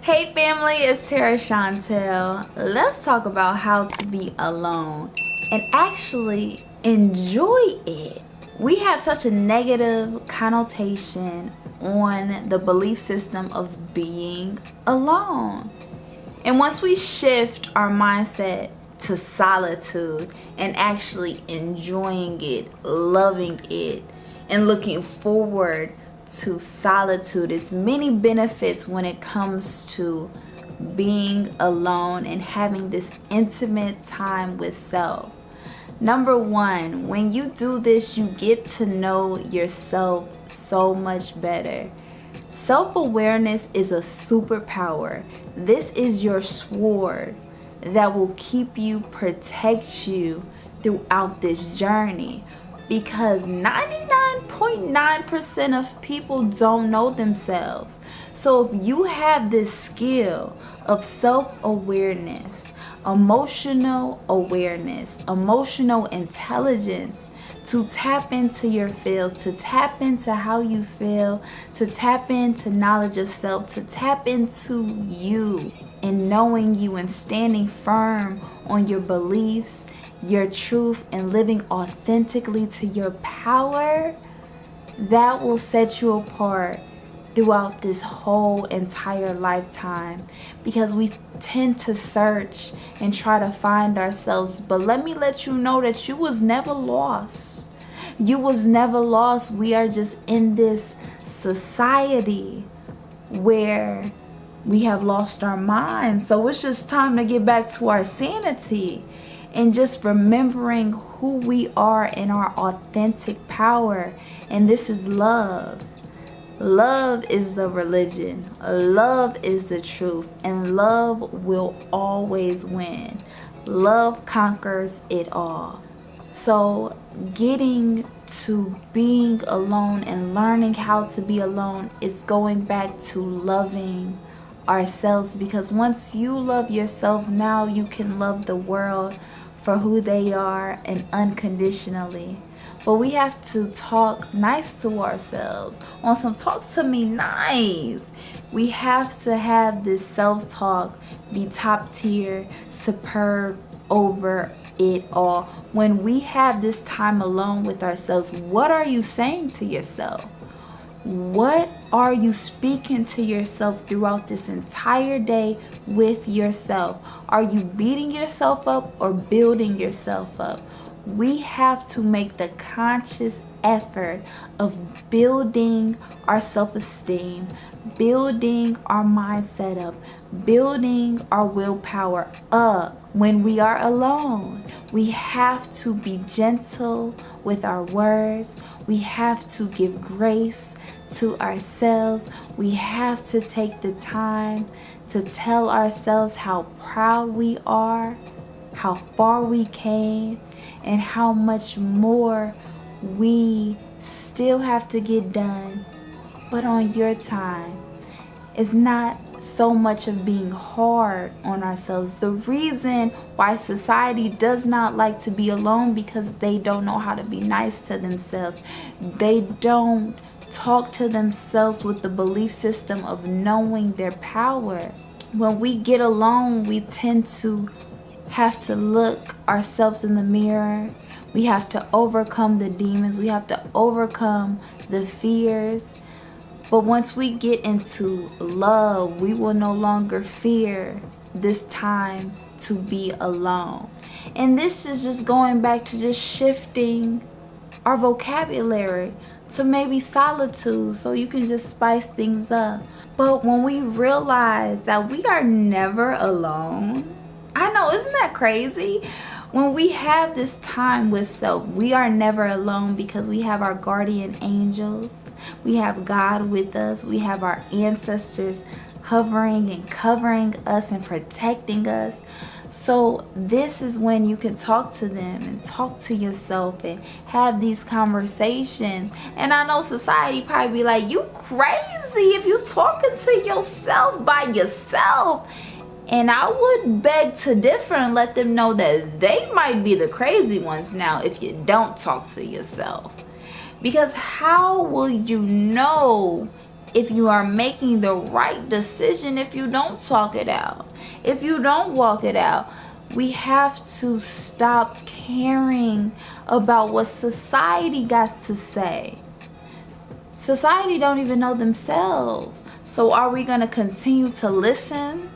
Hey family, it's Tara Chantel. Let's talk about how to be alone and actually enjoy it. We have such a negative connotation on the belief system of being alone. And once we shift our mindset to solitude and actually enjoying it, loving it, and looking forward to solitude, it's many benefits when it comes to being alone and having this intimate time with self. Number one, when you do this, you get to know yourself so much better. Self-awareness is a superpower. This is your sword that will keep you, protect you throughout this journey, because 99.9% of people don't know themselves. So if you have this skill of self-awareness, emotional awareness, emotional intelligence, to tap into your feels, to tap into how you feel, to tap into knowledge of self, to tap into you and knowing you and standing firm on your beliefs, your truth, and living authentically to your power, that will set you apart throughout this whole entire lifetime, because we tend to search and try to find ourselves. But let me let you know that you was never lost. You was never lost. We are just in this society where we have lost our minds. So it's just time to get back to our sanity and just remembering who we are in our authentic power. And this is love. Love is the religion. Love is the truth. And love will always win. Love conquers it all. So getting to being alone and learning how to be alone is going back to loving ourselves, because once you love yourself, now you can love the world for who they are and unconditionally. But we have to talk nice to ourselves. On some talk to me nice. We have to have this self-talk be top tier, superb over it all. When we have this time alone with ourselves, what are you saying to yourself? What are you speaking to yourself throughout this entire day with yourself? Are you beating yourself up or building yourself up? We have to make the conscious effort of building our self-esteem, building our mindset up, building our willpower up. When we are alone, we have to be gentle with our words. We have to give grace to ourselves. We have to take the time to tell ourselves how proud we are, how far we came, and how much more we still have to get done, but on your time. It's not so much of being hard on ourselves. The reason why society does not like to be alone, because they don't know how to be nice to themselves. They don't talk to themselves with the belief system of knowing their power. When we get alone, we tend to have to look ourselves in the mirror. We have to overcome the demons. We have to overcome the fears. But once we get into love, we will no longer fear this time to be alone. And this is just going back to just shifting our vocabulary to maybe solitude, so you can just spice things up. But when we realize that we are never alone, I know, isn't that crazy? When we have this time with self, we are never alone, because we have our guardian angels. We have God with us. We have our ancestors hovering and covering us and protecting us. So this is when you can talk to them and talk to yourself and have these conversations. And I know society probably be like, you crazy if you talking to yourself by yourself. And I would beg to differ and let them know that they might be the crazy ones now if you don't talk to yourself. Because how will you know if you are making the right decision if you don't talk it out, if you don't walk it out. We have to stop caring about what society got to say. Society don't even know themselves. So are we going to continue to listen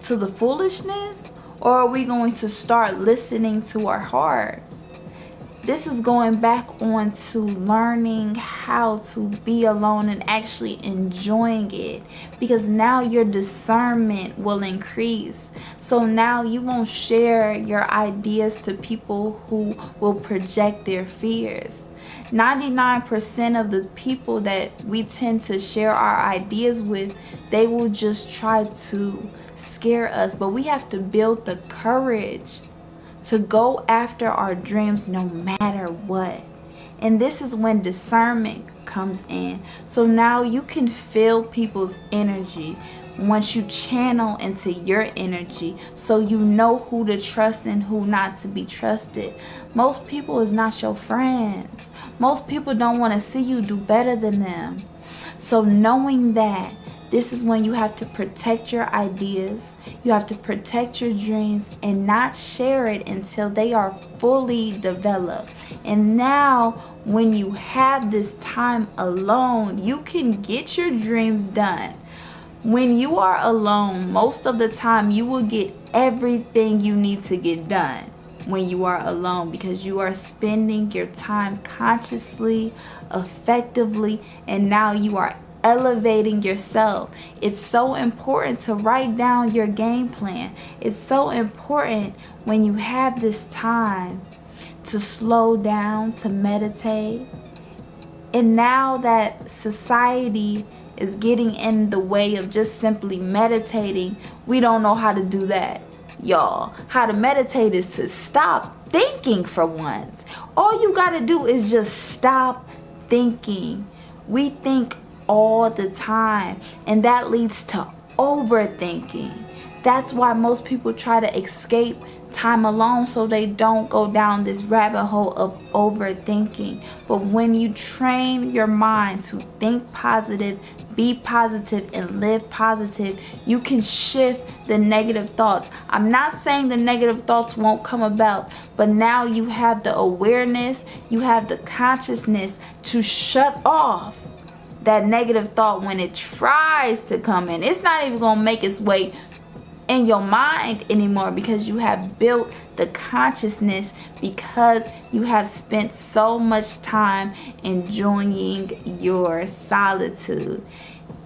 to the foolishness, or are we going to start listening to our heart? This is going back on to learning how to be alone and actually enjoying it, because now your discernment will increase. So now you won't share your ideas to people who will project their fears. 99% of the people that we tend to share our ideas with, they will just try to scare us. But we have to build the courage to go after our dreams no matter what. And this is when discernment comes in. So now you can feel people's energy once you channel into your energy, so you know who to trust and who not to be trusted. Most people is not your friends. Most people don't want to see you do better than them. So knowing that, this is when you have to protect your ideas, you have to protect your dreams, and not share it until they are fully developed. And now when you have this time alone, you can get your dreams done. When you are alone, most of the time you will get everything you need to get done when you are alone, because you are spending your time consciously, effectively, and now you are elevating yourself. It's so important to write down your game plan. It's so important when you have this time to slow down, to meditate. And now that society is getting in the way of just simply meditating, we don't know how to do that, y'all. How to meditate is to stop thinking for once. All you gotta do is just stop thinking. We think all the time, and that leads to overthinking. That's why most people try to escape time alone, so they don't go down this rabbit hole of overthinking. But when you train your mind to think positive, be positive, and live positive, you can shift the negative thoughts. I'm not saying the negative thoughts won't come about, but now you have the awareness, you have the consciousness to shut off that negative thought when it tries to come in. It's not even going to make its way in your mind anymore, because you have built the consciousness, because you have spent so much time enjoying your solitude.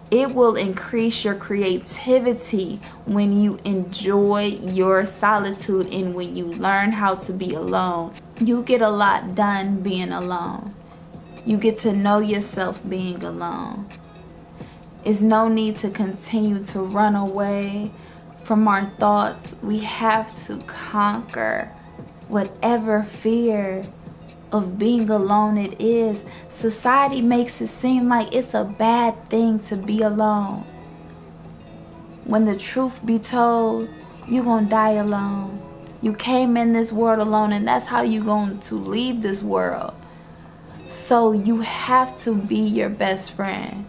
It will increase your creativity when you enjoy your solitude and when you learn how to be alone. You get a lot done being alone. You get to know yourself being alone. There's no need to continue to run away from our thoughts. We have to conquer whatever fear of being alone it is. Society makes it seem like it's a bad thing to be alone. When the truth be told, you're gonna die alone. You came in this world alone, and that's how you're going to leave this world. So you have to be your best friend.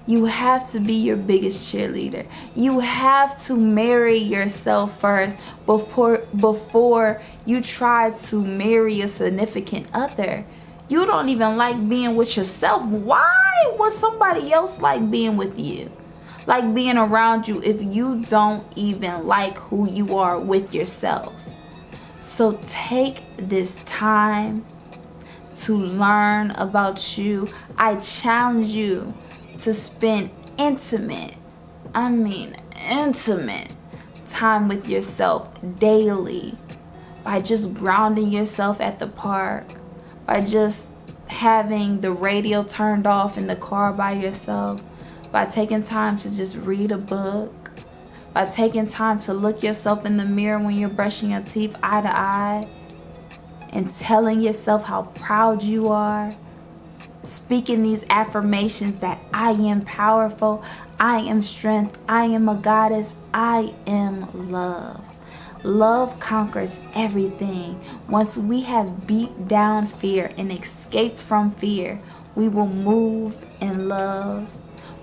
You have to be your biggest cheerleader. You have to marry yourself first before you try to marry a significant other. You don't even like being with yourself. Why would somebody else like being with you? Like being around you if you don't even like who you are with yourself? So take this time to learn about you. I challenge you to spend intimate time with yourself daily, by just grounding yourself at the park, by just having the radio turned off in the car by yourself, by taking time to just read a book, by taking time to look yourself in the mirror when you're brushing your teeth eye to eye, and telling yourself how proud you are. Speaking these affirmations that I am powerful, I am strength, I am a goddess, I am love. Love conquers everything. Once we have beat down fear and escaped from fear, We will move in love.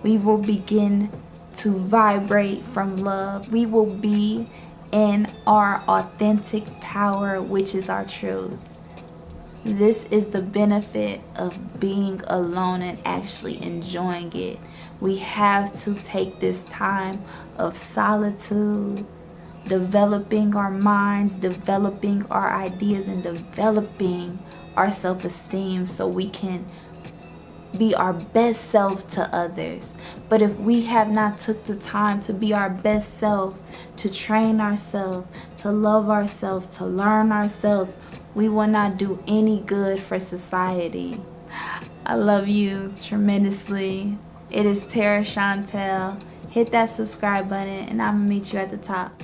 We will begin to vibrate from love. We will be in our authentic power, which is our truth. This is the benefit of being alone and actually enjoying it. We have to take this time of solitude, developing our minds, developing our ideas, and developing our self-esteem so we can be our best self to others. But if we have not took the time to be our best self, to train ourselves, to love ourselves, to learn ourselves, we will not do any good for society. I love you tremendously. It is Tara Chantel. Hit that subscribe button and I'm gonna meet you at the top.